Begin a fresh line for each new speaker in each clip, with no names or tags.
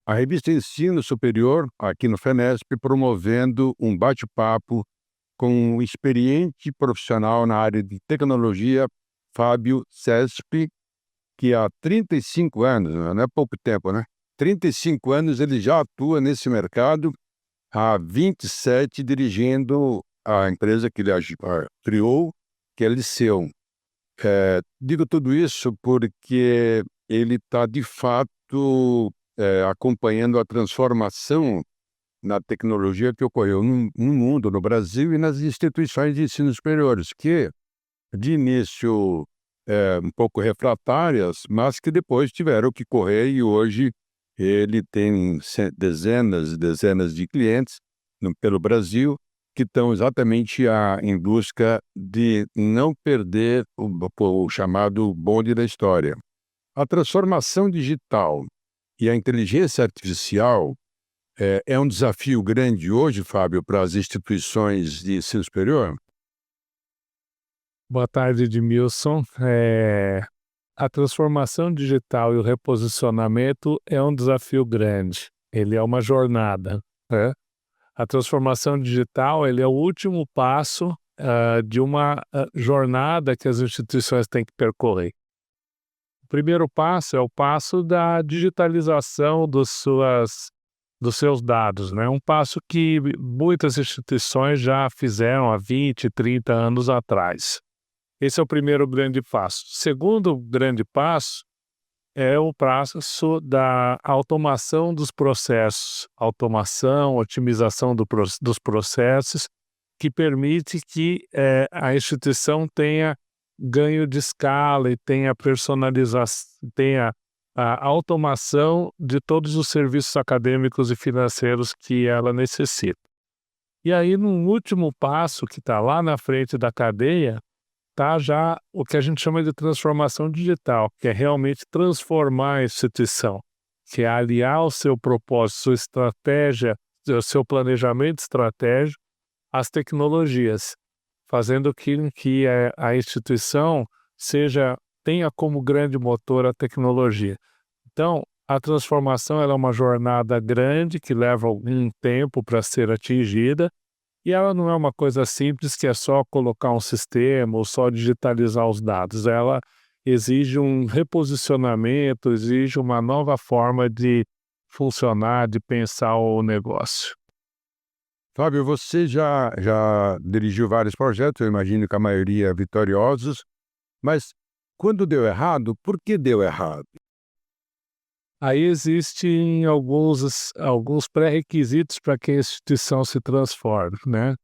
a revista Ensino Superior, aqui no FENESP, promovendo um bate-papo com um experiente profissional na área de tecnologia, Fábio Cesp, que há 35 anos, não é pouco tempo, né? 35 anos ele já atua nesse mercado, há 27 dirigindo a empresa que ele criou, que é Liceu. Digo tudo isso porque ele está, de fato, acompanhando a transformação na tecnologia que ocorreu no mundo, no Brasil e nas instituições de ensino superiores, que, de início, um pouco refratárias, mas que depois tiveram que correr e hoje ele tem dezenas e dezenas de clientes pelo Brasil que estão exatamente em busca de não perder o chamado bonde da história. A transformação digital e a inteligência artificial é um desafio grande hoje, Fábio, para as instituições de ensino superior?
Boa tarde, Edmilson. A transformação digital e o reposicionamento é um desafio grande. Ele é uma jornada, né? A transformação digital ele é o último passo de uma jornada que as instituições têm que percorrer. O primeiro passo é o passo da digitalização dos seus dados, né? Um passo que muitas instituições já fizeram há 20, 30 anos atrás. Esse é o primeiro grande passo. O segundo grande passo é o passo da automação dos processos, automação, otimização dos processos, que permite que a instituição tenha ganho de escala e tenha personalização, tenha a automação de todos os serviços acadêmicos e financeiros que ela necessita. E aí, no último passo, que está lá na frente da cadeia, está já o que a gente chama de transformação digital, que é realmente transformar a instituição, que é aliar o seu propósito, sua estratégia, o seu planejamento estratégico às tecnologias, fazendo que a instituição tenha como grande motor a tecnologia. Então, a transformação ela é uma jornada grande que leva algum tempo para ser atingida, e ela não é uma coisa simples que é só colocar um sistema ou só digitalizar os dados. Ela exige um reposicionamento, exige uma nova forma de funcionar, de pensar o negócio.
Fábio, você já dirigiu vários projetos, eu imagino que a maioria vitoriosos, mas quando deu errado, por que deu errado?
Aí existem alguns pré-requisitos para que a instituição se transforme, né?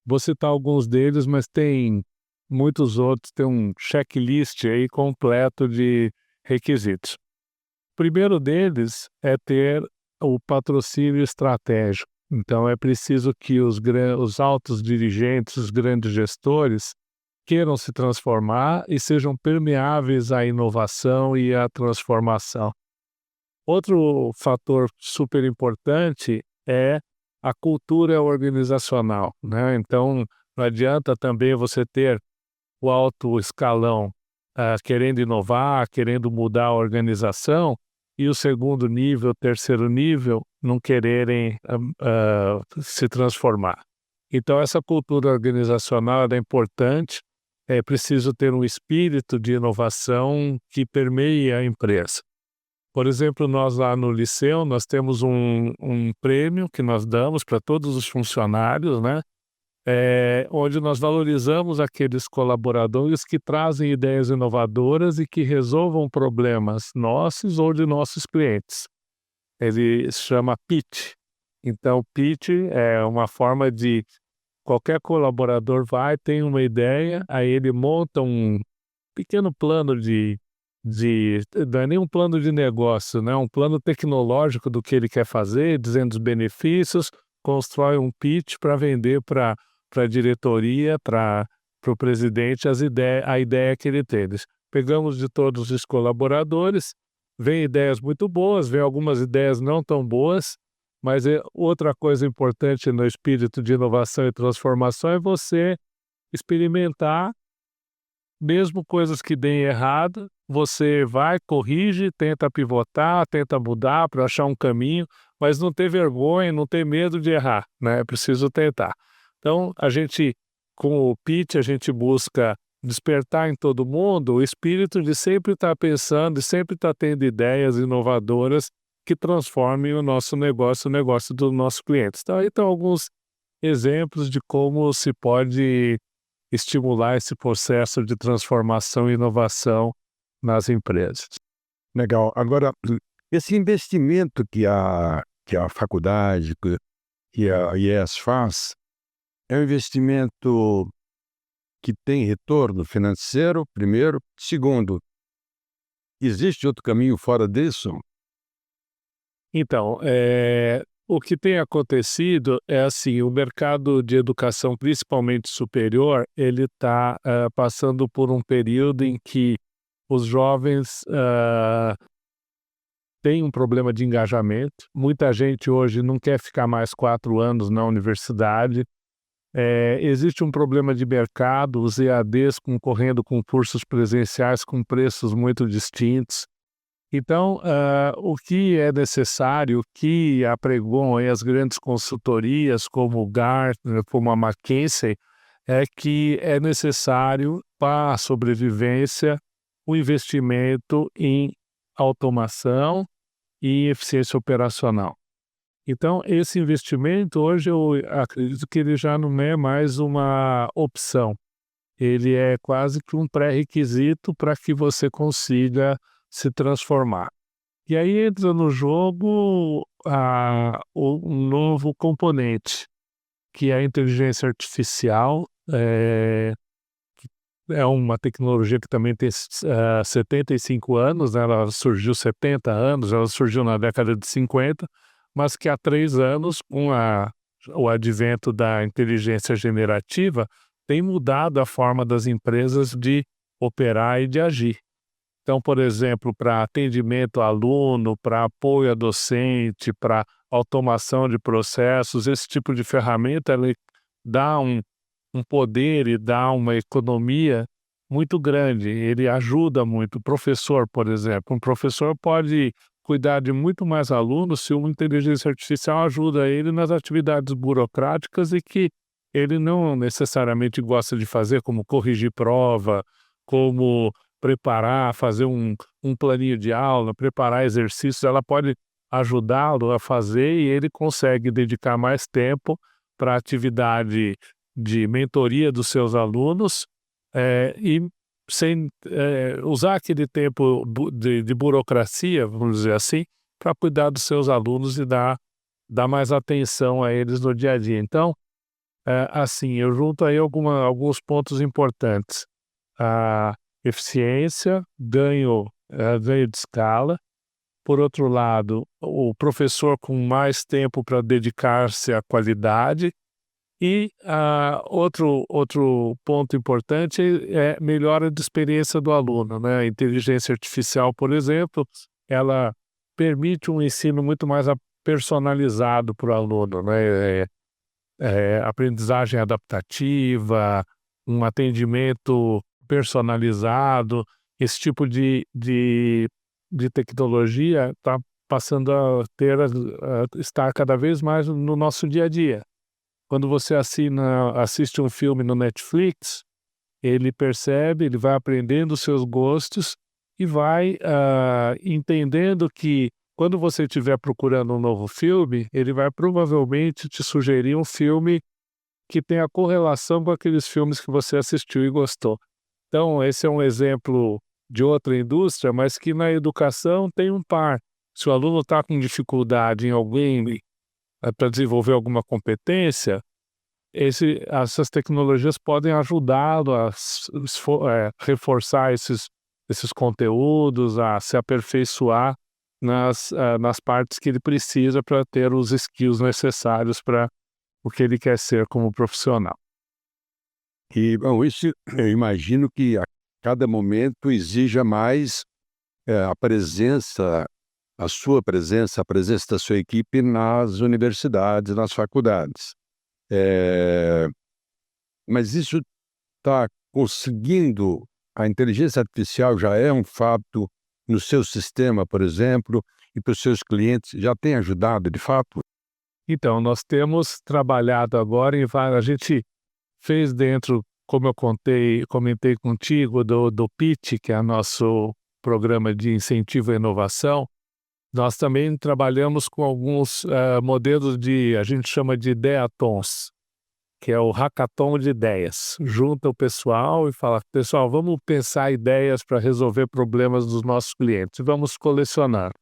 Vou citar alguns deles, mas tem muitos outros, tem um checklist aí completo de requisitos. O primeiro deles é ter o patrocínio estratégico. Então é preciso que os altos dirigentes, os grandes gestores, queiram se transformar e sejam permeáveis à inovação e à transformação. Outro fator super importante é a cultura organizacional, né? Então, não adianta também você ter o alto escalão querendo inovar, querendo mudar a organização, e o segundo nível, o terceiro nível, não quererem se transformar. Então, essa cultura organizacional é importante, é preciso ter um espírito de inovação que permeie a empresa. Por exemplo, nós lá no Liceu, nós temos um prêmio que nós damos para todos os funcionários, né? Onde nós valorizamos aqueles colaboradores que trazem ideias inovadoras e que resolvam problemas nossos ou de nossos clientes. Ele se chama pitch. Então, pitch é uma forma de qualquer colaborador tem uma ideia, aí ele monta um pequeno plano não é nem um plano de negócio, né? Um plano tecnológico do que ele quer fazer, dizendo os benefícios, constrói um pitch para vender para a diretoria, para o presidente a ideia que ele tem. Pegamos de todos os colaboradores, vem ideias muito boas, vem algumas ideias não tão boas, mas outra coisa importante no espírito de inovação e transformação é você experimentar, mesmo coisas que deem errado, você vai, corrige, tenta pivotar, tenta mudar para achar um caminho, mas não ter vergonha, não ter medo de errar, né? É preciso tentar. Então, com o pitch, a gente busca despertar em todo mundo o espírito de sempre estar pensando e sempre estar tendo ideias inovadoras que transformem o negócio dos nossos clientes. Então, aí estão alguns exemplos de como se pode estimular esse processo de transformação e inovação nas empresas.
Legal. Agora, esse investimento que a faculdade, que a IES faz, é um investimento que tem retorno financeiro, primeiro. Segundo, existe outro caminho fora disso?
Então, o que tem acontecido é assim, o mercado de educação, principalmente superior, ele está passando por um período em que os jovens têm um problema de engajamento. Muita gente hoje não quer ficar mais 4 anos na universidade. Existe um problema de mercado, os EADs concorrendo com cursos presenciais com preços muito distintos. Então, o que é necessário, o que apregam aí as grandes consultorias como o Gartner, como a McKinsey, é que é necessário para a sobrevivência o investimento em automação e eficiência operacional. Então, esse investimento hoje eu acredito que ele já não é mais uma opção, ele é quase que um pré-requisito para que você consiga se transformar. E aí entra no jogo um novo componente, que é a inteligência artificial. É uma tecnologia que também tem 75 anos, né? Ela surgiu 70 anos, ela surgiu na década de 50, mas que há 3 anos, com o advento da inteligência generativa, tem mudado a forma das empresas de operar e de agir. Então, por exemplo, para atendimento a aluno, para apoio a docente, para automação de processos, esse tipo de ferramenta ele dá um poder e dá uma economia muito grande, ele ajuda muito. O professor, por exemplo, um professor pode cuidar de muito mais alunos se uma inteligência artificial ajuda ele nas atividades burocráticas e que ele não necessariamente gosta de fazer, como corrigir prova, como preparar, fazer um planinho de aula, preparar exercícios, ela pode ajudá-lo a fazer e ele consegue dedicar mais tempo para a atividade de mentoria dos seus alunos, e sem usar aquele tempo de burocracia, vamos dizer assim, para cuidar dos seus alunos e dar mais atenção a eles no dia a dia. Então, assim, eu junto aí alguns pontos importantes. A eficiência, ganho de escala. Por outro lado, o professor com mais tempo para dedicar-se à qualidade. E outro ponto importante é melhora de experiência do aluno, né? A inteligência artificial, por exemplo, ela permite um ensino muito mais personalizado para o aluno, né? Aprendizagem adaptativa, um atendimento personalizado, esse tipo de tecnologia está passando a estar cada vez mais no nosso dia a dia. Quando você assiste um filme no Netflix, ele percebe, ele vai aprendendo os seus gostos e vai entendendo que quando você estiver procurando um novo filme, ele vai provavelmente te sugerir um filme que tenha correlação com aqueles filmes que você assistiu e gostou. Então, esse é um exemplo de outra indústria, mas que na educação tem um par. Se o aluno está com dificuldade em alguém para desenvolver alguma competência, essas tecnologias podem ajudá-lo a reforçar esses conteúdos, a se aperfeiçoar nas partes que ele precisa para ter os skills necessários para o que ele quer ser como profissional.
E, bom, isso eu imagino que a cada momento exija mais a sua presença, a presença da sua equipe nas universidades, nas faculdades. Mas isso está conseguindo A inteligência artificial já é um fato no seu sistema, por exemplo, e para os seus clientes, já tem ajudado de fato?
Então, nós temos trabalhado agora em várias. A gente fez dentro, como eu comentei contigo, do PIT, que é o nosso programa de incentivo à inovação. Nós também trabalhamos com alguns modelos a gente chama de ideatons, que é o hackathon de ideias. Junta o pessoal e fala, pessoal, vamos pensar ideias para resolver problemas dos nossos clientes, vamos colecionar.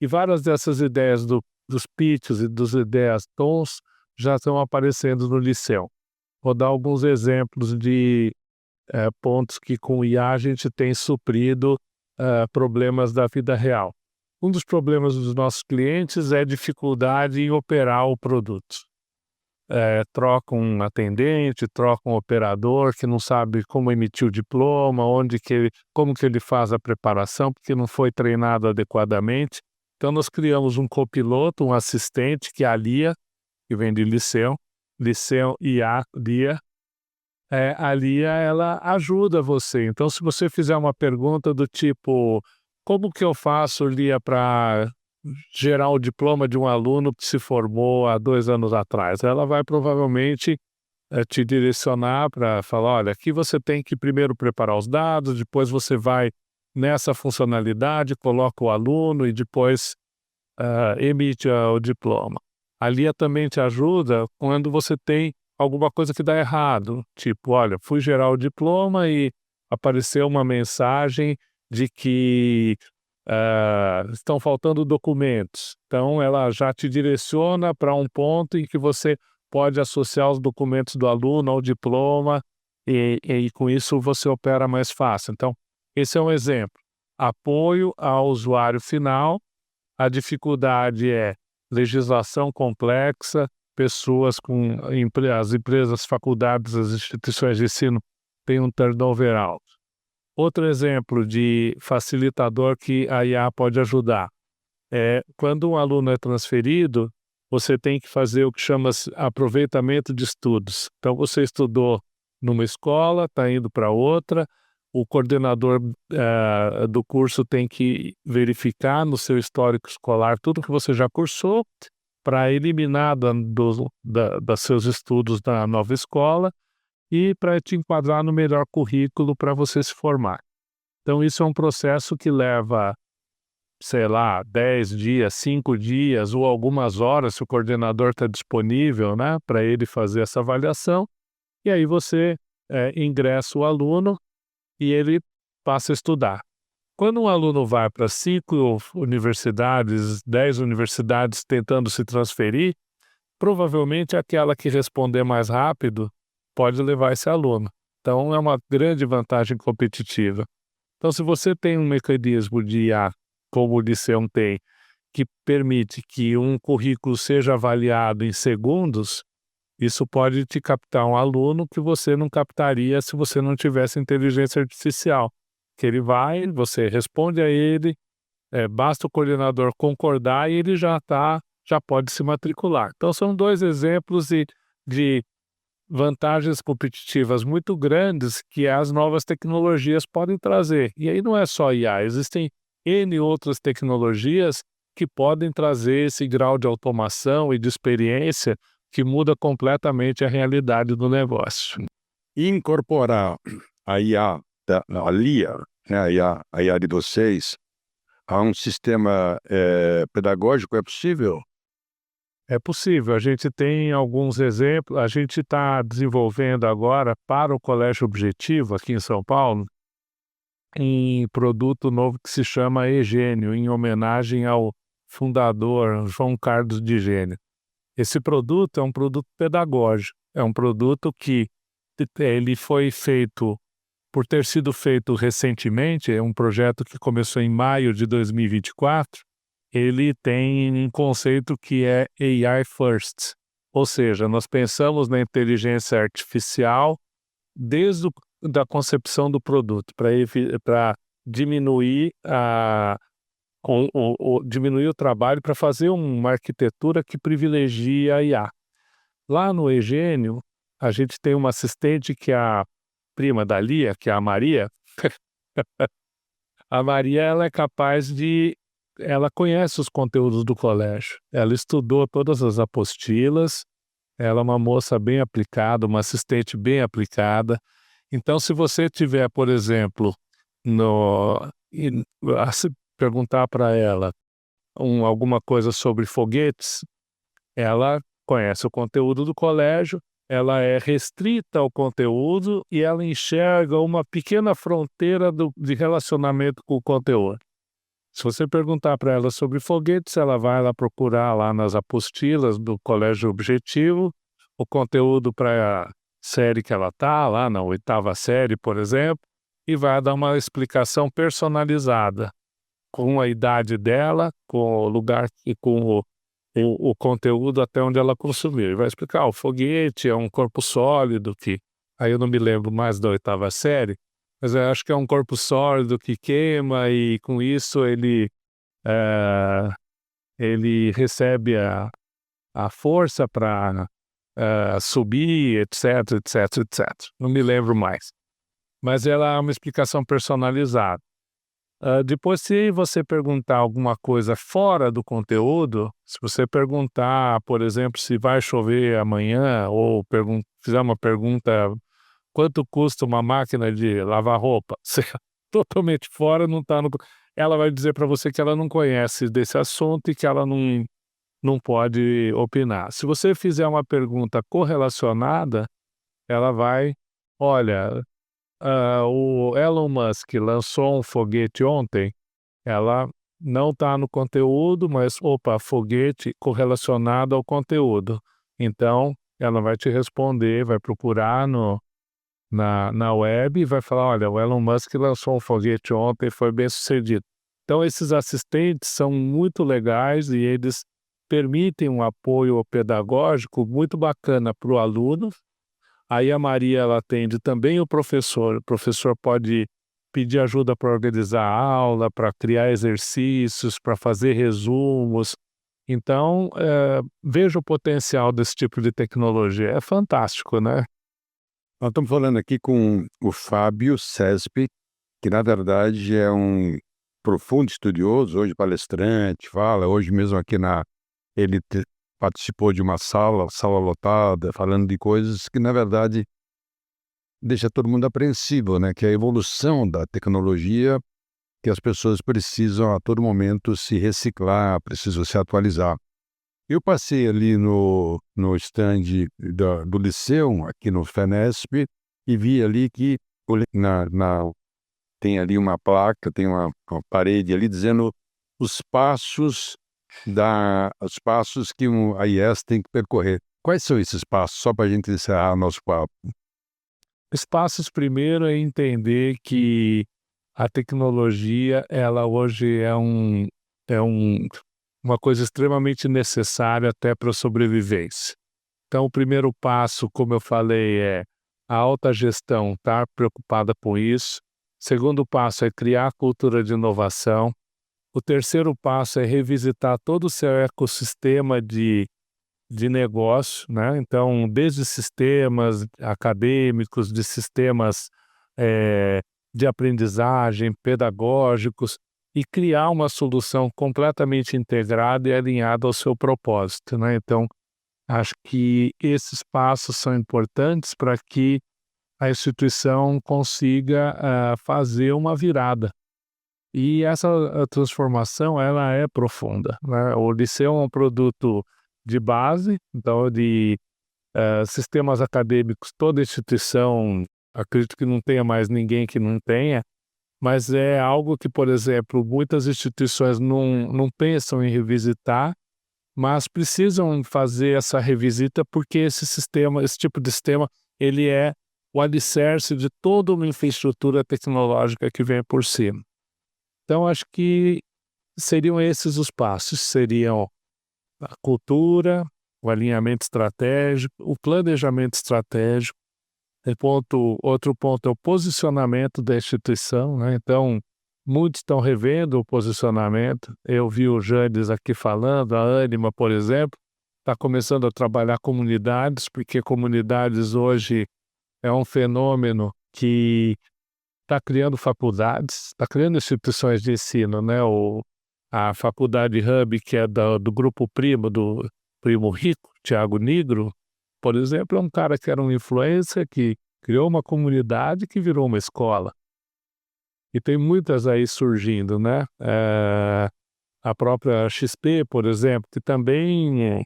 E várias dessas ideias dos pitches e dos ideatons já estão aparecendo no Liceu. Vou dar alguns exemplos de pontos que com o IA a gente tem suprido problemas da vida real. Um dos problemas dos nossos clientes é a dificuldade em operar o produto. Troca um atendente, troca um operador que não sabe como emitir o diploma, como que ele faz a preparação, porque não foi treinado adequadamente. Então, nós criamos um copiloto, um assistente, que é a Lia, que vem de Liceu IA, Lia. A Lia, ela ajuda você. Então, se você fizer uma pergunta do tipo, como que eu faço, Lia, para gerar o diploma de um aluno que se formou há 2 anos atrás? Ela vai provavelmente te direcionar para falar, olha, aqui você tem que primeiro preparar os dados, depois você vai nessa funcionalidade, coloca o aluno e depois emite o diploma. A Lia também te ajuda quando você tem alguma coisa que dá errado, tipo, olha, fui gerar o diploma e apareceu uma mensagem de que estão faltando documentos. Então, ela já te direciona para um ponto em que você pode associar os documentos do aluno ao diploma e com isso você opera mais fácil. Então, esse é um exemplo. Apoio ao usuário final. A dificuldade é legislação complexa, pessoas as empresas, faculdades, as instituições de ensino têm um turnover alto. Outro exemplo de facilitador que a IA pode ajudar é quando um aluno é transferido, você tem que fazer o que chama aproveitamento de estudos. Então, você estudou numa escola, está indo para outra, o coordenador do curso tem que verificar no seu histórico escolar tudo que você já cursou para eliminar dos seus estudos na nova escola e para te enquadrar no melhor currículo para você se formar. Então, isso é um processo que leva, sei lá, 10 dias, 5 dias ou algumas horas, se o coordenador está disponível, né, para ele fazer essa avaliação. E aí você ingressa o aluno e ele passa a estudar. Quando um aluno vai para 5 universidades, 10 universidades tentando se transferir, provavelmente aquela que responder mais rápido pode levar esse aluno. Então, é uma grande vantagem competitiva. Então, se você tem um mecanismo de IA, como o Liceu tem, que permite que um currículo seja avaliado em segundos, isso pode te captar um aluno que você não captaria se você não tivesse inteligência artificial. Que ele vai, você responde a ele, basta o coordenador concordar e ele já pode se matricular. Então, são 2 exemplos de vantagens competitivas muito grandes que as novas tecnologias podem trazer. E aí não é só IA, existem N outras tecnologias que podem trazer esse grau de automação e de experiência que muda completamente a realidade do negócio.
E incorporar a IA, a Lia, né, a IA de vocês, a um sistema pedagógico é possível?
É possível, a gente tem alguns exemplos, a gente está desenvolvendo agora para o Colégio Objetivo, aqui em São Paulo, um produto novo que se chama eGênio, em homenagem ao fundador João Carlos de Gênio. Esse produto é um produto pedagógico, é um produto que ele foi feito, por ter sido feito recentemente, é um projeto que começou em maio de 2024, ele tem um conceito que é AI First, ou seja, nós pensamos na inteligência artificial desde da concepção do produto, para diminuir diminuir o trabalho, para fazer uma arquitetura que privilegia a IA. Lá no eGênio, a gente tem uma assistente que é a prima da Lia, que é a Maria, A Maria, ela é capaz de ela conhece os conteúdos do colégio, ela estudou todas as apostilas, ela é uma moça bem aplicada, uma assistente bem aplicada. Então, se você tiver, por exemplo, no e se perguntar para ela alguma coisa sobre foguetes, ela conhece o conteúdo do colégio, ela é restrita ao conteúdo e ela enxerga uma pequena fronteira de relacionamento com o conteúdo. Se você perguntar para ela sobre foguetes, ela vai lá procurar lá nas apostilas do Colégio Objetivo, o conteúdo para a série que ela está, lá na 8ª série, por exemplo, e vai dar uma explicação personalizada, com a idade dela, com o lugar e com o conteúdo até onde ela consumiu. E vai explicar, o foguete é um corpo sólido que, aí eu não me lembro mais da 8ª série, mas eu acho que é um corpo sólido que queima e com isso eh, ele recebe a força para subir, etc, etc, etc. Não me lembro mais. Mas ela é uma explicação personalizada. Depois, se você perguntar alguma coisa fora do conteúdo, se você perguntar, por exemplo, se vai chover amanhã, ou fizer uma pergunta, quanto custa uma máquina de lavar roupa? Você totalmente fora, não está no. Ela vai dizer para você que ela não conhece desse assunto e que ela não pode opinar. Se você fizer uma pergunta correlacionada, ela vai, olha, o Elon Musk lançou um foguete ontem, ela não está no conteúdo, mas, opa, foguete correlacionado ao conteúdo. Então, ela vai te responder, vai procurar na web e vai falar, olha, o Elon Musk lançou um foguete ontem, foi bem sucedido. Então, esses assistentes são muito legais e eles permitem um apoio pedagógico muito bacana para o aluno. Aí a Maria, ela atende também o professor pode pedir ajuda para organizar a aula, para criar exercícios, para fazer resumos. Então, veja o potencial desse tipo de tecnologia, é fantástico, né?
Nós estamos falando aqui com o Fábio Cespi, que na verdade é um profundo estudioso, hoje palestrante, fala, hoje mesmo aqui participou de uma sala lotada, falando de coisas que na verdade deixa todo mundo apreensivo, né? Que é a evolução da tecnologia, que as pessoas precisam a todo momento se reciclar, precisam se atualizar. Eu passei ali no stand do Liceu, aqui no FENESP, e vi ali que tem ali uma placa, tem uma parede ali dizendo os passos que a IES tem que percorrer. Quais são esses passos? Só para a gente encerrar nosso papo.
Os passos primeiro é entender que a tecnologia, ela hoje é uma coisa extremamente necessária até para a sobrevivência. Então, o primeiro passo, como eu falei, é a alta gestão estar preocupada com isso. Segundo passo é criar a cultura de inovação. O terceiro passo é revisitar todo o seu ecossistema de negócio, né? Então, desde sistemas acadêmicos, de sistemas eh, de aprendizagem, pedagógicos, e criar uma solução completamente integrada e alinhada ao seu propósito, né? Então, acho que esses passos são importantes para que a instituição consiga fazer uma virada. E essa transformação, ela é profunda, né? O Liceu é um produto de base, então de sistemas acadêmicos, toda instituição, acredito que não tenha mais ninguém que não tenha, mas é algo que, por exemplo, muitas instituições não pensam em revisitar, mas precisam fazer essa revisita porque esse tipo de sistema, ele é o alicerce de toda uma infraestrutura tecnológica que vem por cima. Então, acho que seriam esses os passos, seriam a cultura, o alinhamento estratégico, o planejamento estratégico. Outro ponto é o posicionamento da instituição, né? Então, muitos estão revendo o posicionamento. Eu vi o Jandes aqui falando, a Ânima, por exemplo, está começando a trabalhar comunidades, porque comunidades hoje é um fenômeno que está criando faculdades, está criando instituições de ensino, né? A faculdade Hub, que é do Grupo Primo, do Primo Rico, Thiago Nigro, por exemplo, é um cara que era um influencer, que criou uma comunidade que virou uma escola. E tem muitas aí surgindo, né? A própria XP, por exemplo, que também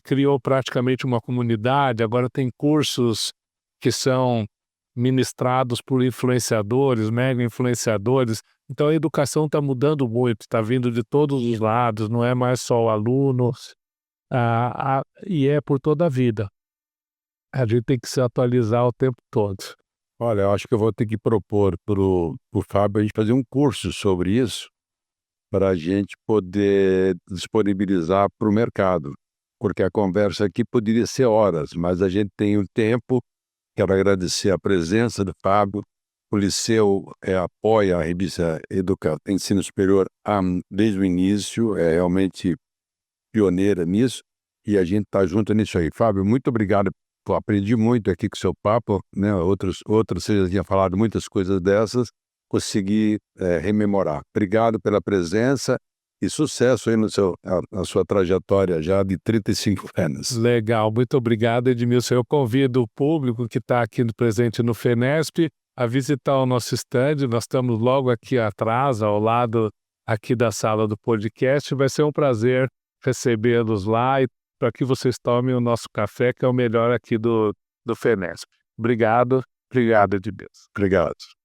criou praticamente uma comunidade, agora tem cursos que são ministrados por influenciadores, mega influenciadores. Então a educação está mudando muito, está vindo de todos os lados, não é mais só o aluno, e é por toda a vida. A gente tem que se atualizar o tempo todo.
Olha, eu acho que eu vou ter que propor para o Fábio a gente fazer um curso sobre isso, para a gente poder disponibilizar para o mercado, porque a conversa aqui poderia ser horas, mas a gente tem o tempo. Quero agradecer a presença do Fábio. O Liceu apoia a revista Ensino Superior desde o início, é realmente pioneira nisso, e a gente está junto nisso aí. Fábio, muito obrigado. Aprendi muito aqui com o seu papo, né? Outros você já tinha falado muitas coisas dessas, consegui rememorar. Obrigado pela presença e sucesso aí na sua trajetória já de 35 anos.
Legal, muito obrigado, Edmilson. Eu convido o público que está aqui presente no FENESP a visitar o nosso stand. Nós estamos logo aqui atrás, ao lado aqui da sala do podcast. Vai ser um prazer recebê-los lá e para que vocês tomem o nosso café, que é o melhor aqui do FENESP. Obrigado, Edmilson.
Obrigado.